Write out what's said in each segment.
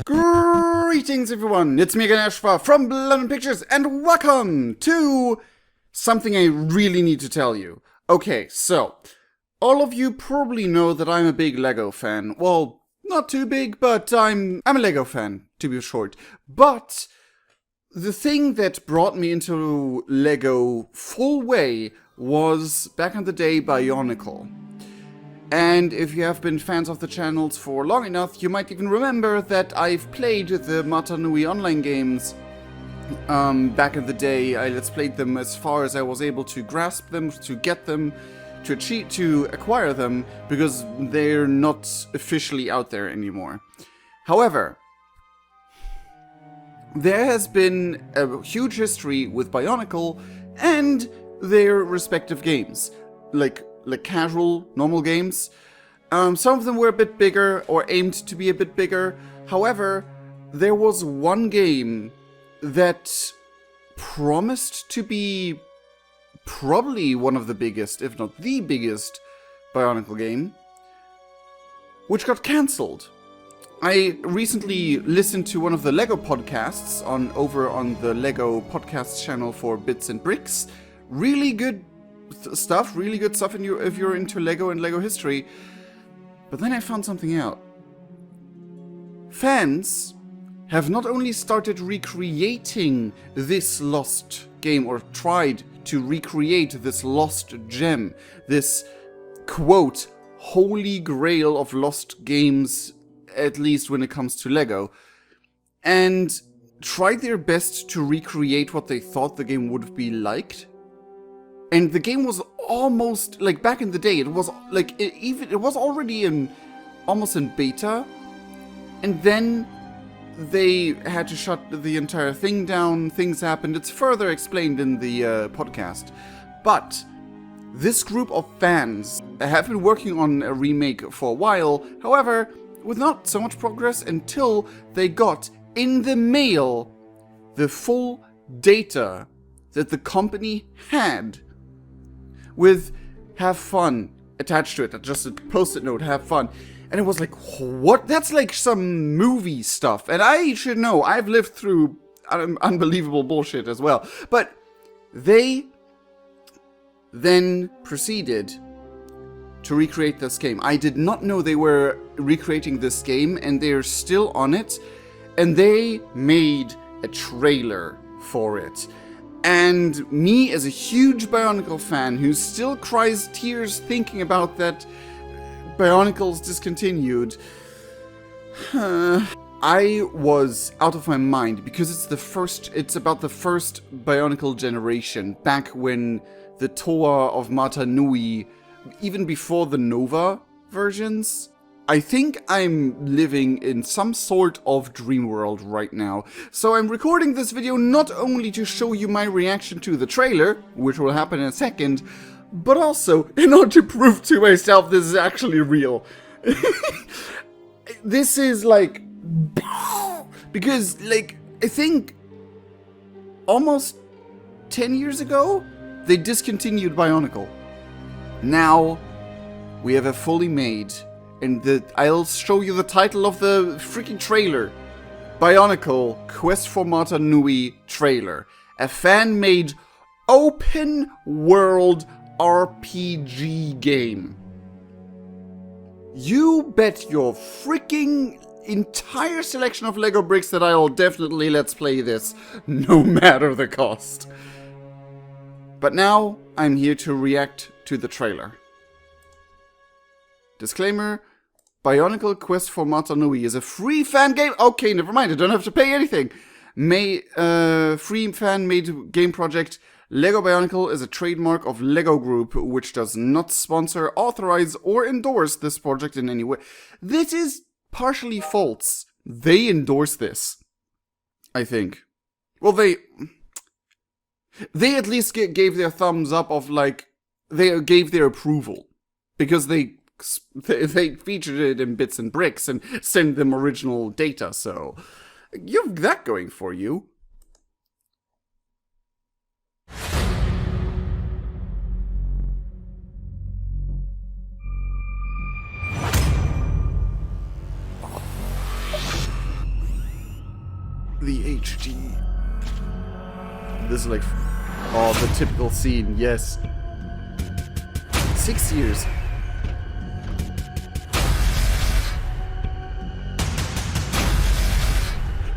Greetings everyone, it's me again, Ashfa from Bloodmoon Pictures, and welcome to something I really need to tell you. Okay, so, all of you probably know that I'm a big LEGO fan. Well, not too big, but I'm a LEGO fan, to be short. But the thing that brought me into LEGO full way was, back in the day, Bionicle. And if you have been fans of the channels for long enough, you might even remember that I've played the Mata Nui online games back in the day. I let's played them as far as I was able to grasp them, to get them, to acquire them, because they're not officially out there anymore. However, there has been a huge history with Bionicle and their respective games, like casual, normal games. Some of them were a bit bigger, or aimed to be a bit bigger. However, there was one game that promised to be probably one of the biggest, if not the biggest, Bionicle game, which got cancelled. I recently listened to one of the LEGO podcasts over on the LEGO podcast channel for Bits and Bricks. Really good stuff if you're into LEGO and LEGO history. But then I found something out. Fans have not only started recreating this lost game, or tried to recreate this lost gem, this, quote, holy grail of lost games, at least when it comes to LEGO, and tried their best to recreate what they thought the game would be like. And the game was almost, like, back in the day, it was, like, it was already almost in beta, and then they had to shut the entire thing down, things happened, it's further explained in the podcast. But this group of fans have been working on a remake for a while, however, with not so much progress until they got in the mail the full data that the company had, with have fun attached to it, just a post-it note, have fun. And it was like, what? That's like some movie stuff. And I should know, I've lived through unbelievable bullshit as well. But they then proceeded to recreate this game. I did not know they were recreating this game, and they're still on it. And they made a trailer for it. And me, as a huge Bionicle fan who still cries tears thinking about that Bionicle's discontinued, I was out of my mind, because it's about the first Bionicle generation, back when the Toa of Mata Nui, even before the Nova versions. I think I'm living in some sort of dream world right now. So I'm recording this video not only to show you my reaction to the trailer, which will happen in a second, but also in order to prove to myself this is actually real. This is like, because, like, I think almost 10 years ago, they discontinued Bionicle. Now, we have a fully made, and I'll show you the title of the freaking trailer. Bionicle Quest for Mata Nui trailer. A fan-made open world RPG game. You bet your freaking entire selection of LEGO bricks that I'll definitely let's play this, no matter the cost. But now, I'm here to react to the trailer. Disclaimer: Bionicle Quest for Mata Nui is a free fan game. Okay, never mind, I don't have to pay anything. Free fan-made game project. LEGO Bionicle is a trademark of LEGO Group, which does not sponsor, authorize, or endorse this project in any way. This is partially false. They endorse this, I think. Well, they at least gave their thumbs up of, like, they gave their approval, because they featured it in Bits and Bricks and sent them original data, so you have that going for you. This is like, oh, the typical scene, yes. 6 years.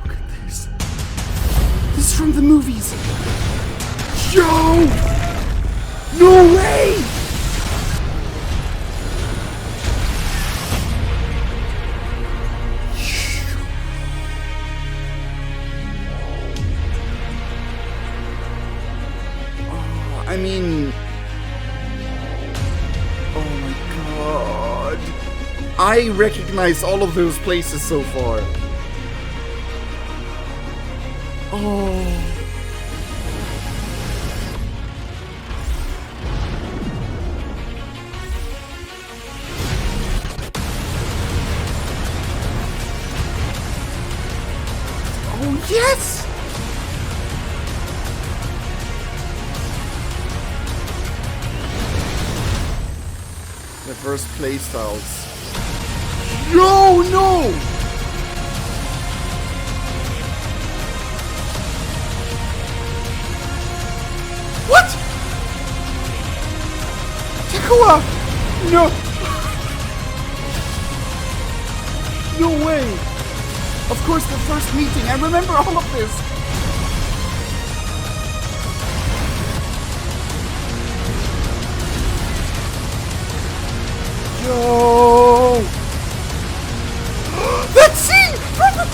Look at this. This is from the movies. Yo! No way! I mean, oh my god. I recognize all of those places so far. Oh. Oh, yes! Diverse playstyles. No, no! What? Takua! No! No way! Of course, the first meeting. I remember all of this. Yo! That scene from the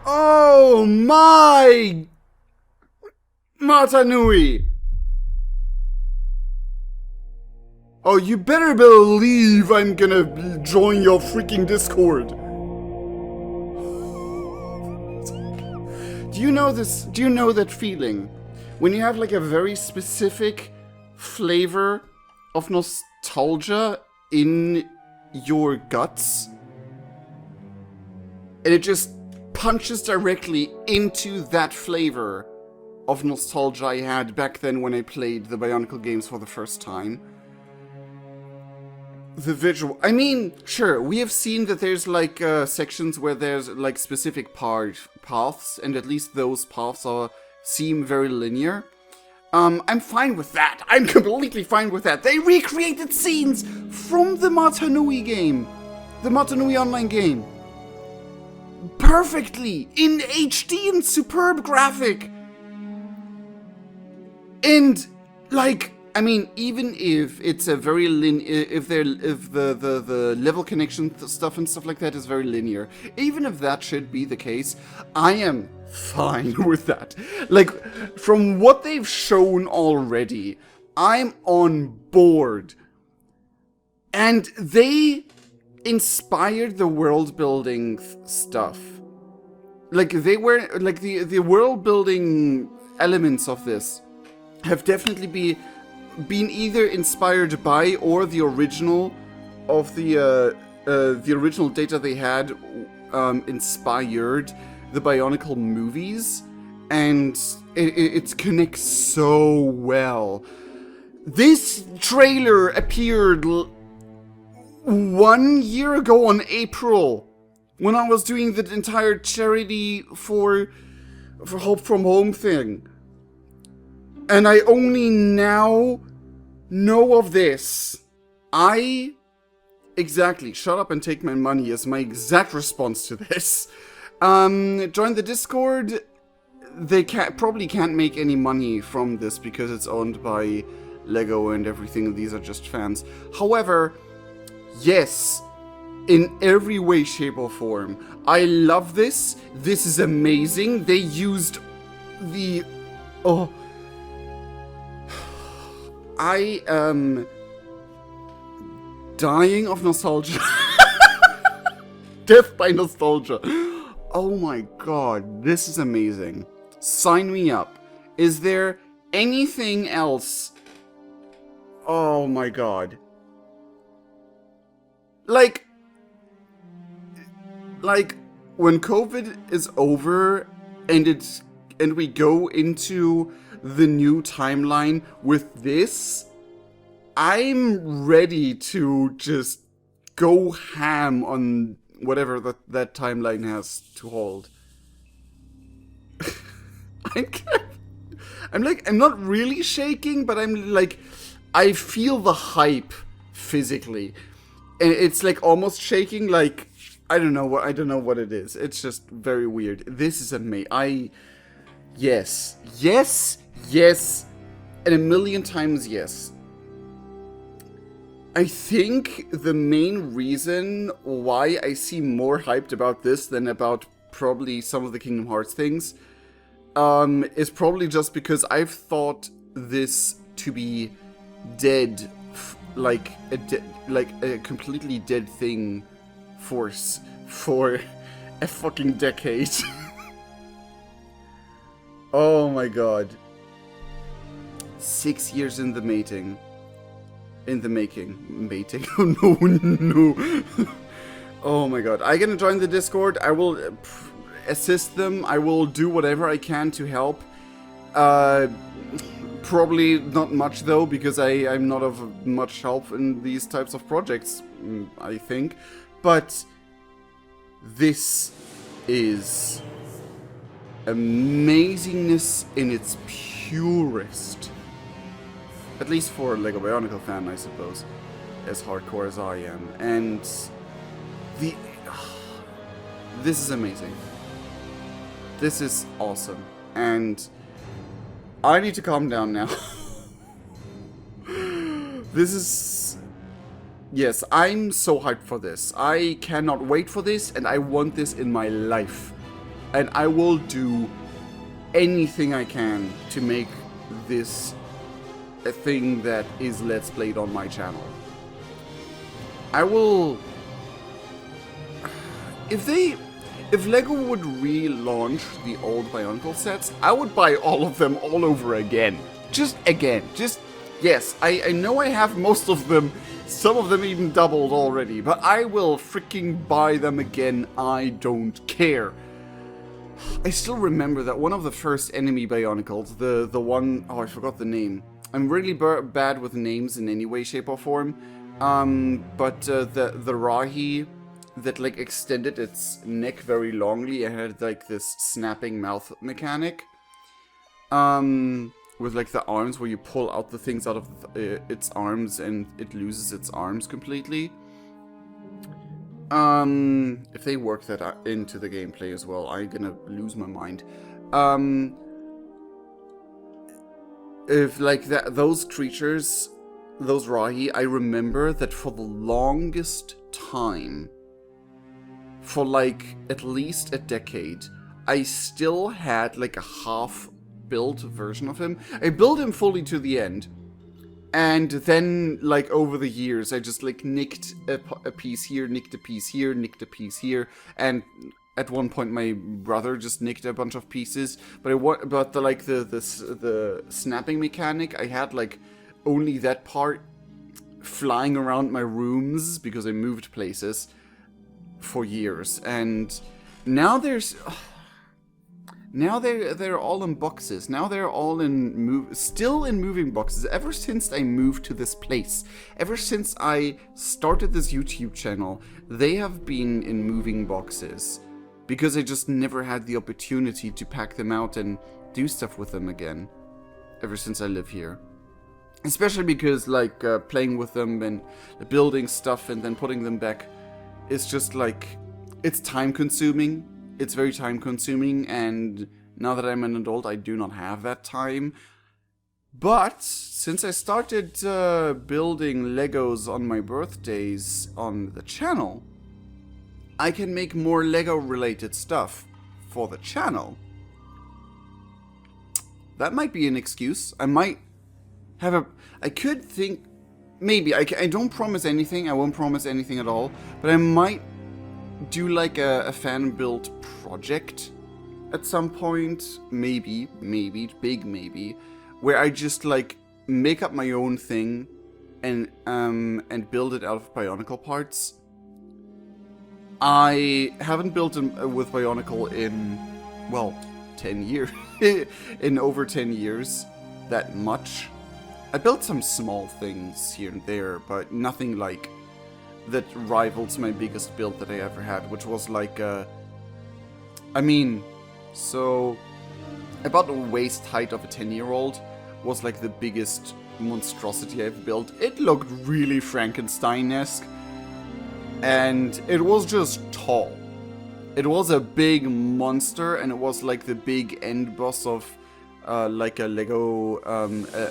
Oh my Matanui! Oh, you better believe I'm gonna join your freaking Discord. Do you know this? Do you know that feeling? When you have like a very specific flavor of nostalgia in your guts, and it just punches directly into that flavor of nostalgia I had back then when I played the Bionicle games for the first time. The visual, I mean, sure, we have seen that there's like sections where there's like specific paths, and at least those paths seem very linear. I'm fine with that. I'm completely fine with that. They recreated scenes from the Matanui game, the Matanui Online game, perfectly in HD and superb graphic. And like, I mean, even if it's a very if the level connection stuff and stuff like that is very linear, even if that should be the case, I am fine with that. Like, from what they've shown already, I'm on board. And they inspired the world building stuff. Like, they were like the world building elements of this have definitely been either inspired by or the original of the original data they had inspired the Bionicle movies, and it connects so well. This trailer appeared 1 year ago on April, when I was doing the entire charity for Hope from Home thing. And I only now know of this. Exactly, shut up and take my money is my exact response to this. Join the Discord. They probably can't make any money from this because it's owned by Lego and everything. These are just fans. However, yes, in every way, shape, or form, I love this. This is amazing. They used the... Oh... I am dying of nostalgia. Death by nostalgia. Oh my god, this is amazing. Sign me up. Is there anything else? Oh my god. Like when COVID is over and we go into the new timeline with this, I'm ready to just go ham on whatever that timeline has to hold. I'm not really shaking, but I'm like, I feel the hype physically. And it's like almost shaking, like, I don't know what it is. It's just very weird. This is amazing. Yes, and a million times yes. I think the main reason why I seem more hyped about this than about probably some of the Kingdom Hearts things is probably just because I've thought this to be dead, like a completely dead thing for a fucking decade. Oh my god. 6 years in the making. Mating. Oh no. Oh my god. I'm gonna join the Discord. I will assist them. I will do whatever I can to help. Probably not much though, because I'm not of much help in these types of projects, I think. But this is amazingness in its purest. At least for a Lego Bionicle fan, I suppose. As hardcore as I am. And this is amazing. This is awesome. And I need to calm down now. This is... Yes, I'm so hyped for this. I cannot wait for this, and I want this in my life. And I will do anything I can to make this a thing that is Let's Played on my channel. I will... If Lego would relaunch the old Bionicle sets, I would buy all of them all over again. Just again. Yes, I know I have most of them. Some of them even doubled already. But I will freaking buy them again. I don't care. I still remember that one of the first enemy Bionicles, the one... Oh, I forgot the name. I'm really bad with names in any way, shape, or form. But the Rahi that like extended its neck very longly and had like this snapping mouth mechanic. With like the arms where you pull out the things out of its arms and it loses its arms completely. If they work that into the gameplay as well, I'm gonna lose my mind. If like those creatures, those Rahi, I remember that for the longest time, for like at least a decade, I still had like a half-built version of him. I built him fully to the end, and then like over the years, I just like nicked a piece here, nicked a piece here, nicked a piece here, and at one point my brother just nicked a bunch of pieces. But the snapping mechanic, I had like only that part flying around my rooms because I moved places for years, and now they're all in boxes. Now they're all still in moving boxes. Ever since I moved to this place, ever since I started this YouTube channel, they have been in moving boxes because I just never had the opportunity to pack them out and do stuff with them again. Ever since I live here. Especially because like playing with them and building stuff and then putting them back, it's just like, it's time consuming. It's very time consuming, and now that I'm an adult, I do not have that time. But since I started building Legos on my birthdays on the channel, I can make more Lego related stuff for the channel. That might be an excuse. I might have I could think, maybe, I don't promise anything, I won't promise anything at all, but I might do like a fan-built project at some point, maybe, big maybe, where I just like make up my own thing and build it out of Bionicle parts. I haven't built with Bionicle in, well, 10 years, in over 10 years, that much. I built some small things here and there, but nothing like that rivals my biggest build that I ever had, which was like so about the waist height of a 10-year-old was like the biggest monstrosity I've built. It looked really Frankenstein-esque, and it was just tall. It was a big monster, and it was like the big end boss of like a Lego,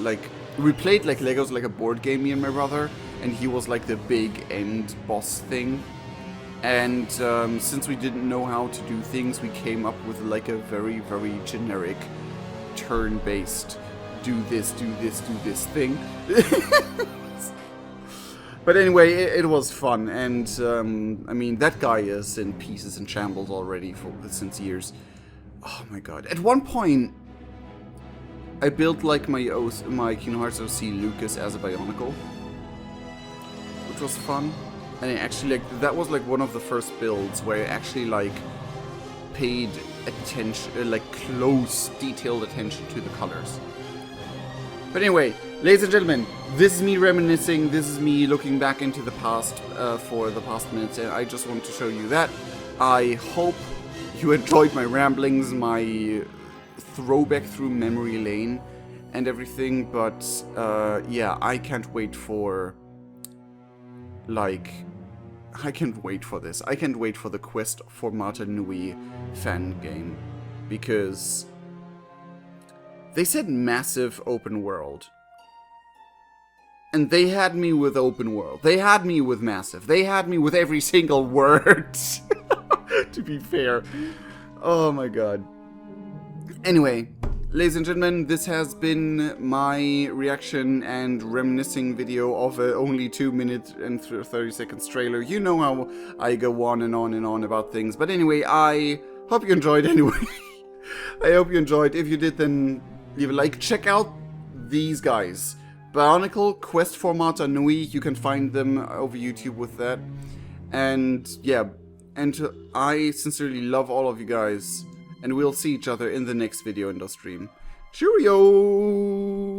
like, we played like Legos like a board game, me and my brother, and he was like the big end boss thing. And since we didn't know how to do things, we came up with like a very, very generic turn-based do this thing. But anyway, it was fun, and I mean, that guy is in pieces and shambles already since years. Oh my god. At one point, I built like my Kingdom Hearts OC Lucas as a Bionicle, which was fun. And I actually, like, that was like one of the first builds where I actually like paid attention, like close, detailed attention to the colors. But anyway, ladies and gentlemen, this is me reminiscing, this is me looking back into the past for the past minutes, and I just want to show you that. I hope you enjoyed my ramblings, my throwback through memory lane and everything, but yeah, I can't wait for, like, I can't wait for this. I can't wait for the Quest for Mata Nui fan game, because they said massive open world, and they had me with open world. They had me with massive. They had me with every single word, to be fair. Oh my god. Anyway, ladies and gentlemen, this has been my reaction and reminiscing video of a only 2 minute and 30 seconds trailer. You know how I go on and on and on about things. But anyway, I hope you enjoyed anyway. I hope you enjoyed. If you did, then leave a like. Check out these guys. Bionicle, Quest for Mata Nui. You can find them over YouTube with that. And yeah, and I sincerely love all of you guys. And we'll see each other in the next video in the stream. Cheerio!